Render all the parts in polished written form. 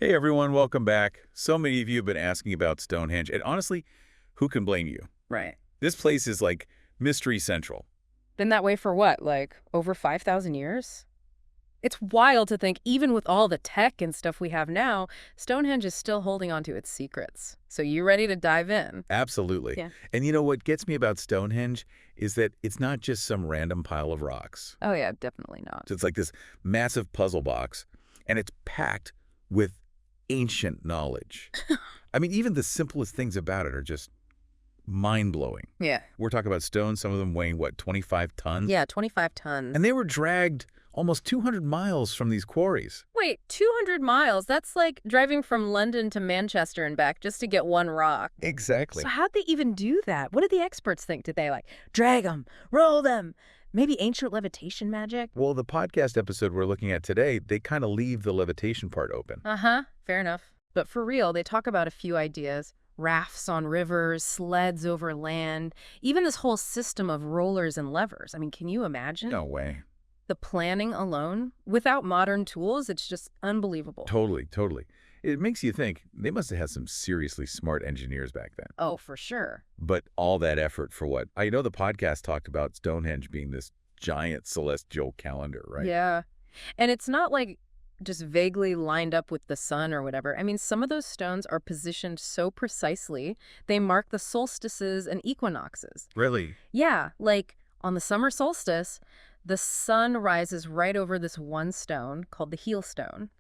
Hey everyone, welcome back. So many of you have been asking about Stonehenge, and honestly, who can blame you? Right. This place is like Mystery Central. Been that way for what, like over 5,000 years? It's wild to think even with all the tech and stuff we have now, Stonehenge is still holding on to its secrets. So you ready to dive in? Absolutely. Yeah. And you know what gets me about Stonehenge is that it's not just some random pile of rocks. Oh yeah, definitely not. So it's like this massive puzzle box, and it's packed with ancient knowledge. I mean, even the simplest things about it are just mind-blowing. Yeah. We're talking about stones, some of them weighing, what, 25 tons? Yeah, 25 tons. And they were dragged almost 200 miles from these quarries. Wait, 200 miles? That's like driving from London to Manchester and back just to get one rock. Exactly. So how'd they even do that? What did the experts think? Did they like drag them, roll them? Maybe ancient levitation magic? Well, the podcast episode we're looking at today, they kind of leave the levitation part open. Uh-huh, fair enough. But for real, they talk about a few ideas. Rafts on rivers, sleds over land, even this whole system of rollers and levers. I mean, can you imagine? No way. The planning alone, without modern tools, it's just unbelievable. Totally, totally. It makes you think they must have had some seriously smart engineers back then. Oh, for sure. But all that effort for what? I know the podcast talked about Stonehenge being this giant celestial calendar, right? Yeah. And it's not like just vaguely lined up with the sun or whatever. I mean, some of those stones are positioned so precisely, they mark the solstices and equinoxes. Really? Yeah, like on the summer solstice, the sun rises right over this one stone called the heel stone.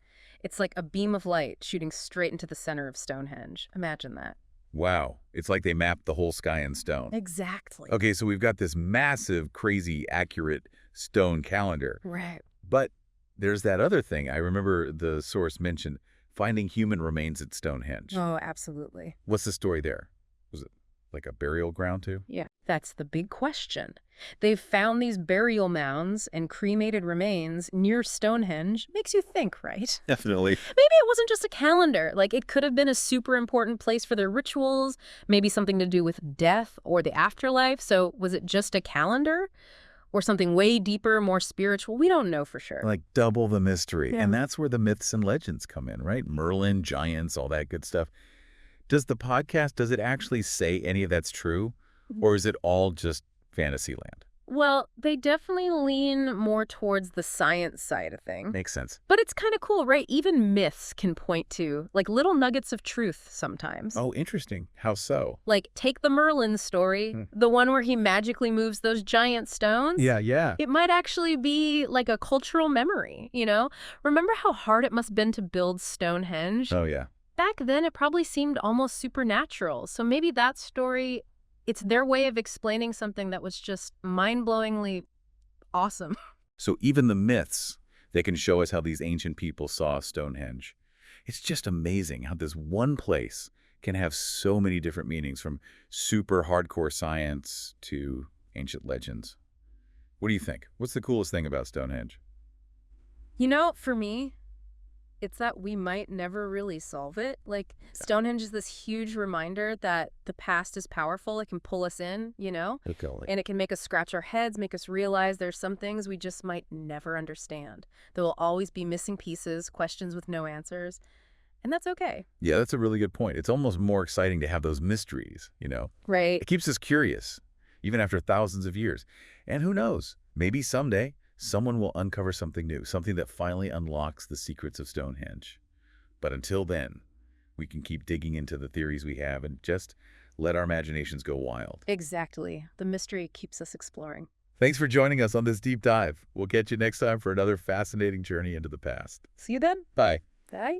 It's like a beam of light shooting straight into the center of Stonehenge. Imagine that. Wow. It's like they mapped the whole sky in stone. Exactly. Okay, so we've got this massive, crazy, accurate stone calendar. Right. But there's that other thing. I remember the source mentioned finding human remains at Stonehenge. Oh, absolutely. What's the story there? Was it like a burial ground too? Yeah, that's the big question. They've found these burial mounds and cremated remains near Stonehenge. Makes you think, right? Definitely. Maybe it wasn't just a calendar. Like, it could have been a super important place for their rituals, maybe something to do with death or the afterlife. So was it just a calendar? Or something way deeper, more spiritual? We don't know for sure. Like double the mystery. Yeah. And that's where the myths and legends come in, right? Merlin, giants, all that good stuff. Does the podcast, does it actually say any of that's true? Or is it all just fantasy land? Well, they definitely lean more towards the science side of things. Makes sense. But it's kind of cool, right? Even myths can point to, like, little nuggets of truth sometimes. Oh, interesting. How so? Like, take the Merlin story, the one where he magically moves those giant stones. Yeah. It might actually be like a cultural memory, you know? Remember how hard it must have been to build Stonehenge? Oh, yeah. Back then, it probably seemed almost supernatural. So maybe that story, it's their way of explaining something that was just mind-blowingly awesome. So even the myths, they can show us how these ancient people saw Stonehenge. It's just amazing how this one place can have so many different meanings, from super hardcore science to ancient legends. What do you think? What's the coolest thing about Stonehenge? You know, for me, it's that we might never really solve it. Like, Stonehenge is this huge reminder that the past is powerful. It can pull us in, you know? And it can make us scratch our heads, make us realize there's some things we just might never understand. There will always be missing pieces, questions with no answers. And that's okay. Yeah, that's a really good point. It's almost more exciting to have those mysteries, you know? Right. It keeps us curious, even after thousands of years. And who knows, maybe someday someone will uncover something new, something that finally unlocks the secrets of Stonehenge. But until then, we can keep digging into the theories we have and just let our imaginations go wild. Exactly. The mystery keeps us exploring. Thanks for joining us on this deep dive. We'll catch you next time for another fascinating journey into the past. See you then. Bye. Bye.